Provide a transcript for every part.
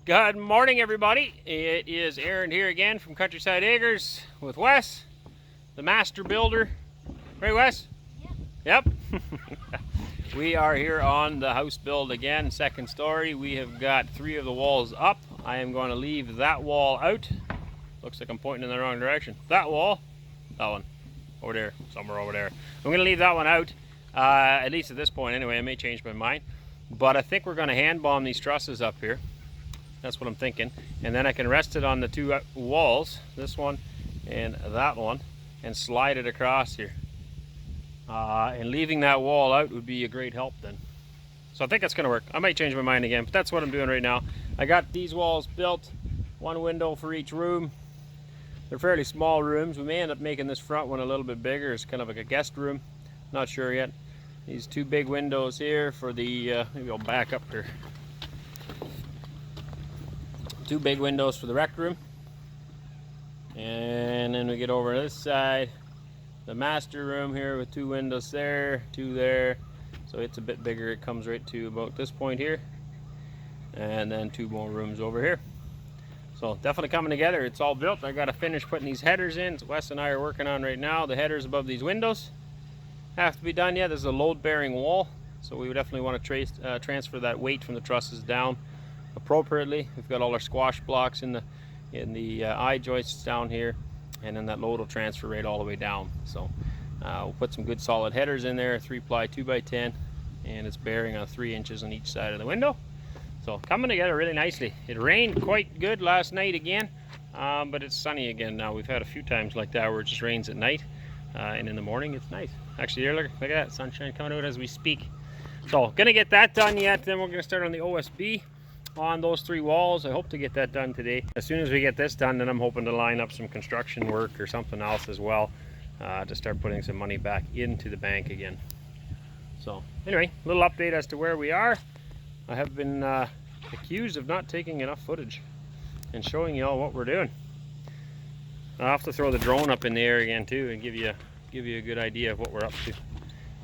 Good morning, everybody. It is Aaron here again from Countryside Acres with Wes, the master builder. Right, Wes? Yep. We are here on the house build again, second story. We have got 3 of the walls up. I am going to leave that wall out. Looks like I'm pointing in the wrong direction. That wall, that one, over there, somewhere over there. I'm going to leave that one out, at least at this point anyway. I may change my mind. But I think we're going to hand bomb these trusses up here. That's what I'm thinking. And then I can rest it on the 2 walls, this one and that one, and slide it across here. And leaving that wall out would be a great help then. So I think that's going to work. I might change my mind again, but that's what I'm doing right now. I got these walls built, 1 window for each room. They're fairly small rooms. We may end up making this front one a little bit bigger. It's kind of like a guest room. Not sure yet. These 2 big windows here for the, maybe I'll back up here. 2 big windows for the rec room, and then we get over to this side, the master room here with 2 windows there, 2 there, so it's a bit bigger. It comes right to about this point here, and then 2 more rooms over here. So definitely coming together. It's all built. I got to finish putting these headers in. So Wes and I are working on right now. The headers above these windows have to be done yet. This is a load bearing wall, so we would definitely want to transfer that weight from the trusses down appropriately. We've got all our squash blocks in the eye joists down here, and then that load will transfer right all the way down. So we'll put some good solid headers in there, 3-ply 2x10, and it's bearing on 3 inches on each side of the window. So coming together really nicely. It rained quite good last night again, but it's sunny again now. We've had a few times like that where it just rains at night, and in the morning it's nice. Actually, here, look at that sunshine coming out as we speak. So gonna get that done yet, then we're gonna start on the OSB on those 3 walls. I hope to get that done today. As soon as we get this done, then I'm hoping to line up some construction work or something else as well, to start putting some money back into the bank again. So anyway, a little update as to where we are. I have been accused of not taking enough footage and showing you all what we're doing. I'll have to throw the drone up in the air again too and give you a good idea of what we're up to.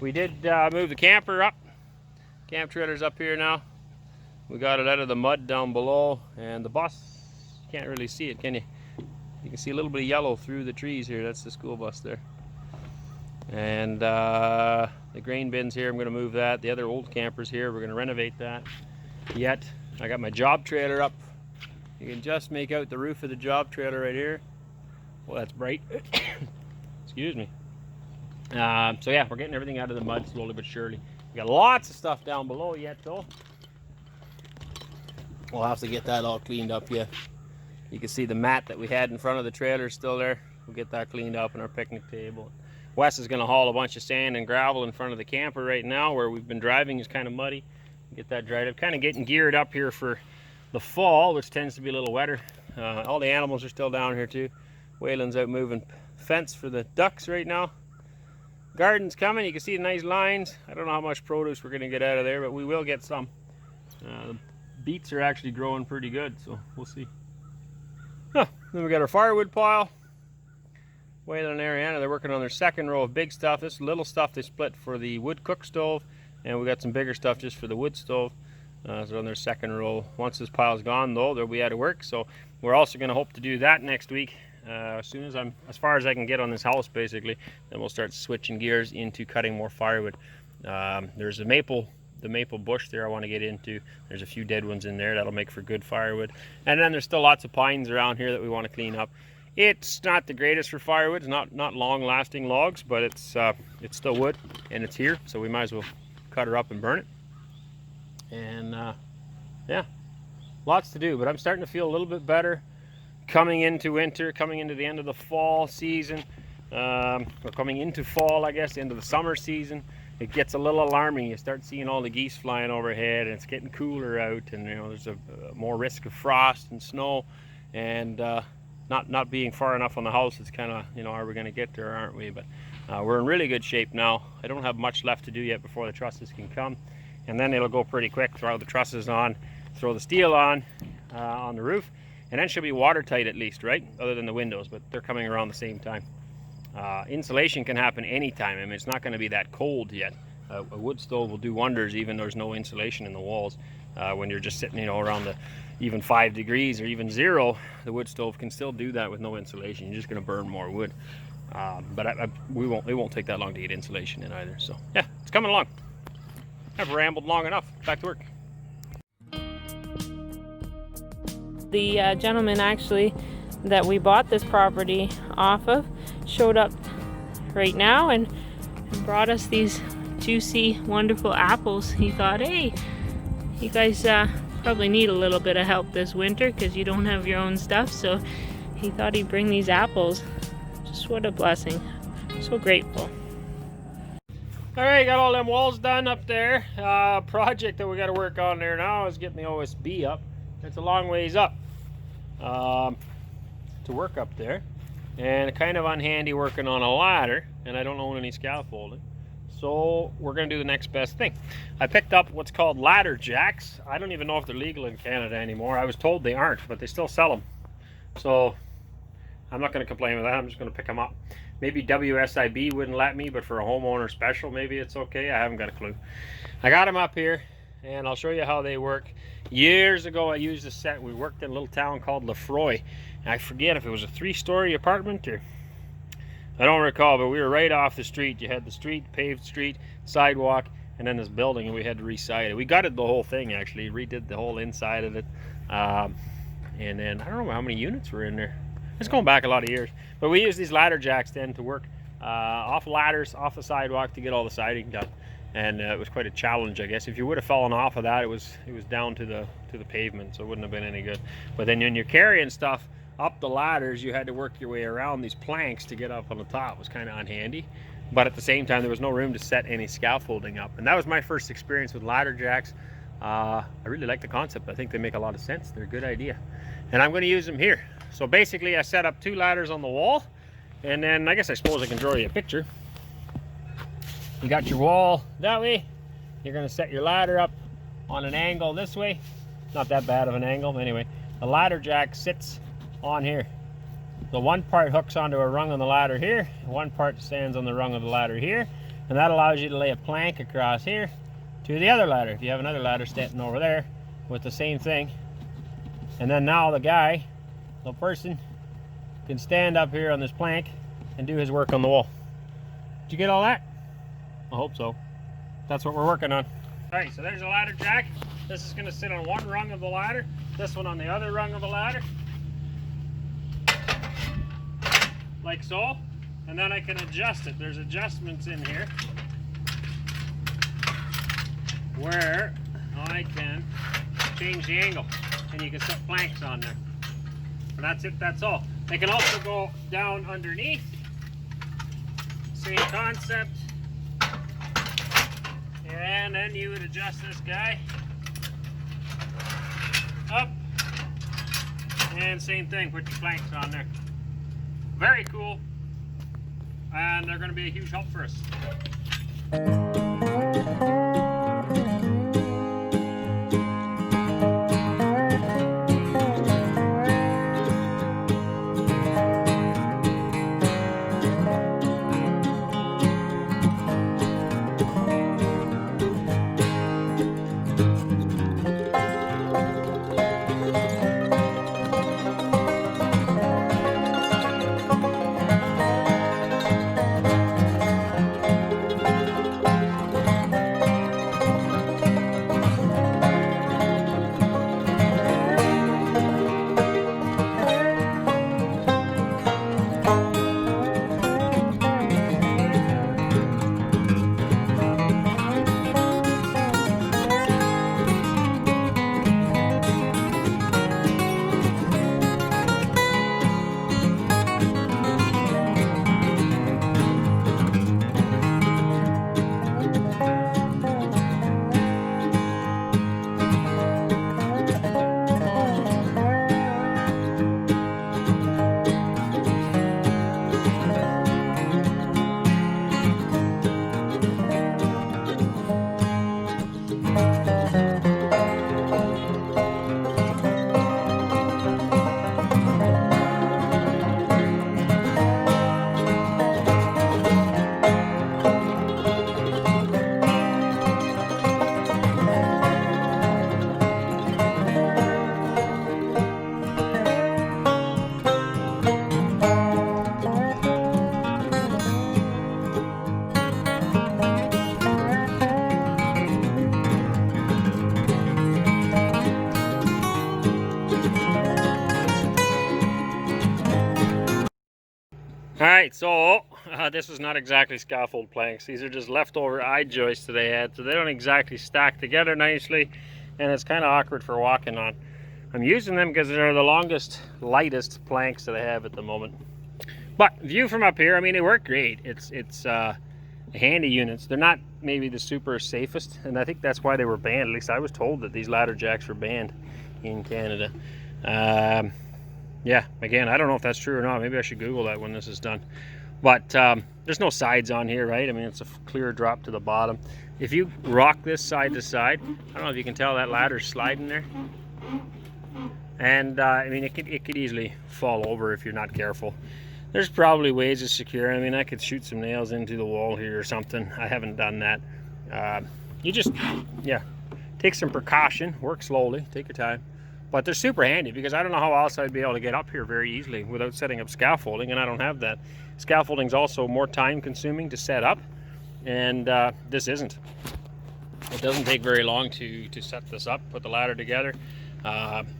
We did move the camper up. Camp trailer's up here now. We got it out of the mud down below, and the bus, you can't really see it, can you? You can see a little bit of yellow through the trees here. That's the school bus there. And the grain bins here, I'm going to move that. The other old camper's here. We're going to renovate that yet. I got my job trailer up. You can just make out the roof of the job trailer right here. Well, that's bright. Excuse me. So yeah, we're getting everything out of the mud slowly but surely. We got lots of stuff down below yet though. We'll have to get that all cleaned up yet. You can see the mat that we had in front of the trailer is still there. We'll get that cleaned up, and our picnic table. Wes is going to haul a bunch of sand and gravel in front of the camper right now where we've been driving. Is kind of muddy. Get that dried up. Kind of getting geared up here for the fall, which tends to be a little wetter. All the animals are still down here too. Waylon's out moving fence for the ducks right now. Garden's coming. You can see the nice lines. I don't know how much produce we're going to get out of there, but we will get some. The beets are actually growing pretty good, so we'll see. Then we got our firewood pile. Waylon and Ariana, they're working on their 2nd row of big stuff. This little stuff they split for the wood cook stove, and we got some bigger stuff just for the wood stove. So on their 2nd row. Once this pile's gone though, they'll be out of work. So we're also going to hope to do that next week. As far as I can get on this house basically, then we'll start switching gears into cutting more firewood. There's the maple bush there I want to get into. There's a few dead ones in there that'll make for good firewood, and then there's still lots of pines around here that we want to clean up. It's not the greatest for firewood. It's not long-lasting logs, but it's still wood, and it's here, so we might as well cut her up and burn it. And yeah, lots to do, but I'm starting to feel a little bit better coming into winter, coming into the end of the fall season, or coming into fall, I guess, the end of the summer season. It gets a little alarming. You start seeing all the geese flying overhead, and it's getting cooler out, and there's a more risk of frost and snow, and not being far enough on the house. It's kind of, are we going to get there, aren't we? But we're in really good shape now. I don't have much left to do yet before the trusses can come, and then it'll go pretty quick. Throw the trusses on, throw the steel on the roof, and then she'll be watertight at least, right? Other than the windows, but they're coming around the same time. Insulation can happen anytime. I mean, it's not going to be that cold yet. A wood stove will do wonders even though there's no insulation in the walls. When you're just sitting, around even 5 degrees or even 0, the wood stove can still do that with no insulation. You're just going to burn more wood. But it won't take that long to get insulation in either. So yeah, it's coming along. I've rambled long enough. Back to work. The gentleman actually that we bought this property off of showed up right now and brought us these juicy, wonderful apples. He thought, hey, you guys probably need a little bit of help this winter because you don't have your own stuff, so he thought he'd bring these apples. Just what a blessing. So grateful. All right, got all them walls done up there. Project that we got to work on there now is getting the OSB up. It's a long ways up to work up there, and kind of unhandy working on a ladder, and I don't own any scaffolding, so we're going to do the next best thing. I picked up what's called ladder jacks. I don't even know if they're legal in Canada anymore. I was told they aren't, but they still sell them, so I'm not going to complain with that. I'm just going to pick them up. Maybe WSIB wouldn't let me, but for a homeowner special, maybe it's okay. I haven't got a clue. I got them up here, and I'll show you how they work. Years ago, I used a set. We worked in a little town called Lefroy. I forget if it was a 3-story apartment or I don't recall, but we were right off the street. You had the street, paved street, sidewalk, and then this building, and we had to re-side it. We gutted the whole thing, actually, redid the whole inside of it. And then I don't know how many units were in there. It's going back a lot of years. But we used these ladder jacks then to work off ladders, off the sidewalk to get all the siding done. And it was quite a challenge, I guess. If you would have fallen off of that, it was down to the pavement, so it wouldn't have been any good. But then when you're carrying stuff up the ladders, you had to work your way around these planks to get up on the top. It was kind of unhandy. But at the same time, there was no room to set any scaffolding up. And that was my first experience with ladder jacks. I really like the concept. I think they make a lot of sense. They're a good idea. And I'm going to use them here. So basically, I set up 2 ladders on the wall. And then I suppose I can draw you a picture. You got your wall that way. You're going to set your ladder up on an angle this way. Not that bad of an angle. Anyway, the ladder jack sits on here. The one part hooks onto a rung on the ladder here. One part stands on the rung of the ladder here. And that allows you to lay a plank across here to the other ladder. If you have another ladder standing over there with the same thing. And then now the person can stand up here on this plank and do his work on the wall. Did you get all that? I hope so. That's what we're working on. All right, so there's a ladder jack. This is going to sit on one rung of the ladder. This one on the other rung of the ladder. Like so. And then I can adjust it. There's adjustments in here where I can change the angle. And you can set planks on there. And that's it, that's all. They can also go down underneath. Same concept. And then you would adjust this guy up, and same thing, put your planks on there. Very cool, and they're going to be a huge help for us. Alright, so this is not exactly scaffold planks. These are just leftover eye joists that they had, so they don't exactly stack together nicely, and it's kind of awkward for walking on. I'm using them because they're the longest, lightest planks that I have at the moment. But view from up here, I mean, they work great. It's handy units. They're not maybe the super safest, and I think that's why they were banned. At least I was told that these ladder jacks were banned in Canada. Yeah, again, I don't know if that's true or not. Maybe I should Google that when this is done. But there's no sides on here, right? I mean, it's a clear drop to the bottom. If you rock this side to side, I don't know if you can tell that ladder's sliding there. And I mean, it could easily fall over if you're not careful. There's probably ways to secure. I mean, I could shoot some nails into the wall here or something. I haven't done that. You just, yeah, take some precaution, work slowly, take your time. But they're super handy because I don't know how else I'd be able to get up here very easily without setting up scaffolding, and I don't have that. Scaffolding's also more time consuming to set up, and this isn't. It doesn't take very long to set this up, put the ladder together.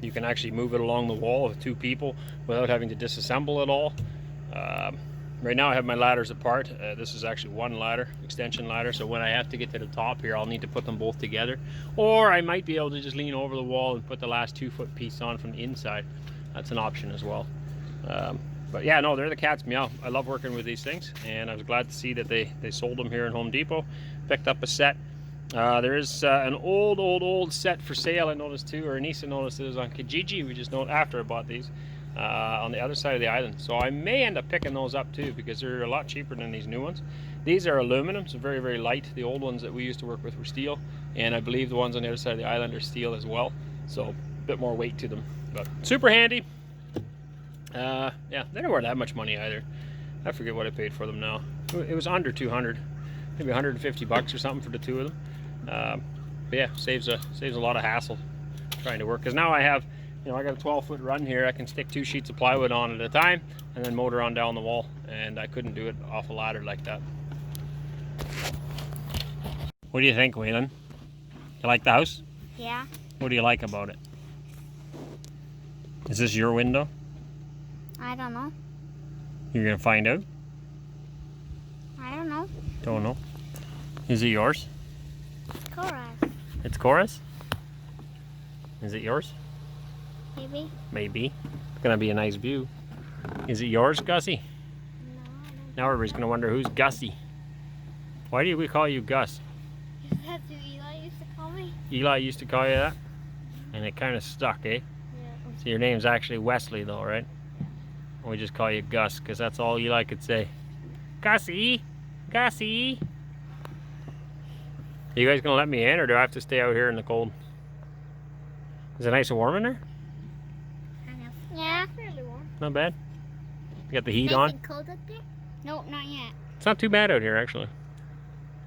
You can actually move it along the wall with two people without having to disassemble it all. Right now I have my ladders apart. This is actually one ladder, extension ladder, so when I have to get to the top here, I'll need to put them both together. Or I might be able to just lean over the wall and put the last 2-foot piece on from the inside. That's an option as well. But yeah, no, they're the cat's meow. I love working with these things, and I was glad to see that they sold them here in Home Depot. Picked up a set. There is an old set for sale, I noticed too, or Anissa noticed it was on Kijiji. We just know after I bought these. On the other side of the island, so I may end up picking those up too because they're a lot cheaper than these new ones. These are aluminum, so very, very light. The old ones that we used to work with were steel, and I believe the ones on the other side of the island are steel as well, so a bit more weight to them, but super handy. Yeah, they don't worth that much money either. I forget what I paid for them now. It was under 200, maybe 150 bucks or something for the two of them. But yeah, saves a lot of hassle trying to work, because now I have, you know, I got a 12-foot run here. I can stick 2 sheets of plywood on at a time and then motor on down the wall, and I couldn't do it off a ladder like that. What do you think, Waylon? You like the house? Yeah. What do you like about it? Is this your window? I don't know. You're gonna find out? I don't know. Don't know. Is it yours? Chorus. It's Cora's? Is it yours? Maybe. Maybe. It's gonna be a nice view. Is it yours, Gussie? No, I don't. Now everybody's gonna wonder who's Gussie. Why do we call you Gus? That's what Eli used to call me. Eli used to call you that? And it kind of stuck, eh? Yeah. So your name's actually Wesley though, right? We just call you Gus because that's all Eli could say. Gussie! Gussie! Are you guys gonna let me in, or do I have to stay out here in the cold? Is it nice and warm in there? Yeah. Fairly warm. Not bad. You got the heat Nice on? and cold up there? Nope, not yet. It's not too bad out here, actually.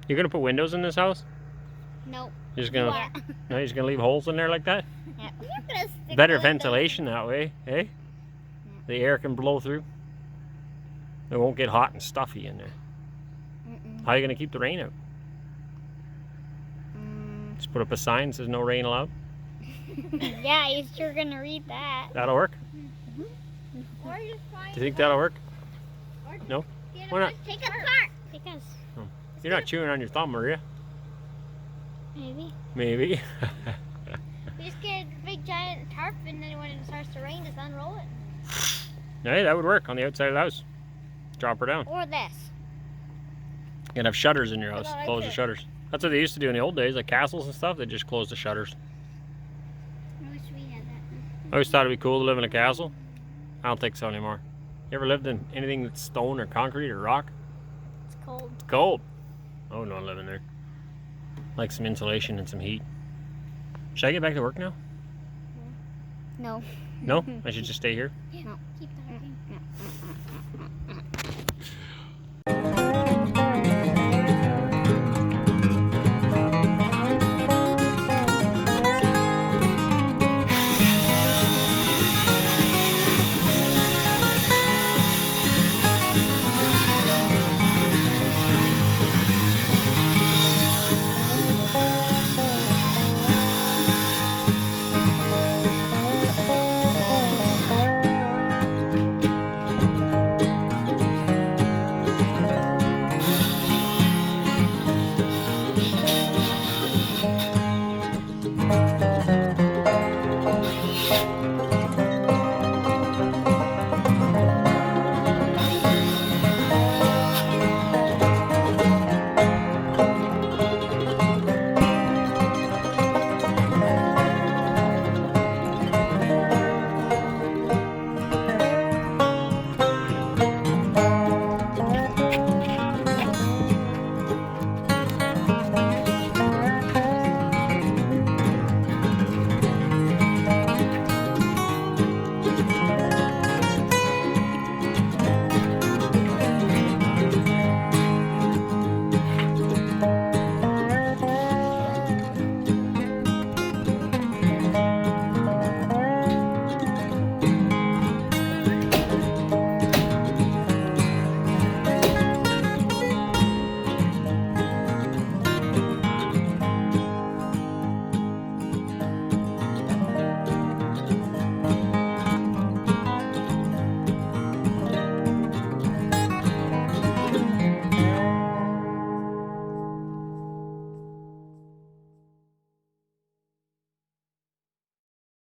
You're gonna put windows in this house? Nope. You're just gonna, Yeah. no, you're just gonna leave holes in there like that? Yeah. We're gonna stick Better windows. ventilation that way, eh? The air can blow through. It won't get hot and stuffy in there. How are you gonna keep the rain out? Just put up a sign that says no rain allowed? Yeah, you're sure gonna read that. That'll work? Or just find Do you think that'll work? No? Why not? Take a cart. Because You're not chewing on your thumb, are you? maybe. Maybe. We just get a big giant tarp, and then when it starts to rain, just unroll it. Hey, that would work on the outside of the house. Drop her down. Or this. You can have shutters in your house. What about Close right the shutters. That's what they used to do in the old days, like castles and stuff. They just close the shutters. I wish we had that. I always thought it'd be cool to live in a castle. I don't think so anymore. You ever lived in anything that's stone or concrete or rock? It's cold. It's cold. I would not live in there. Like some insulation and some heat. Should I get back to work now? No. No? I should just stay here? No. Keep talking. Bye.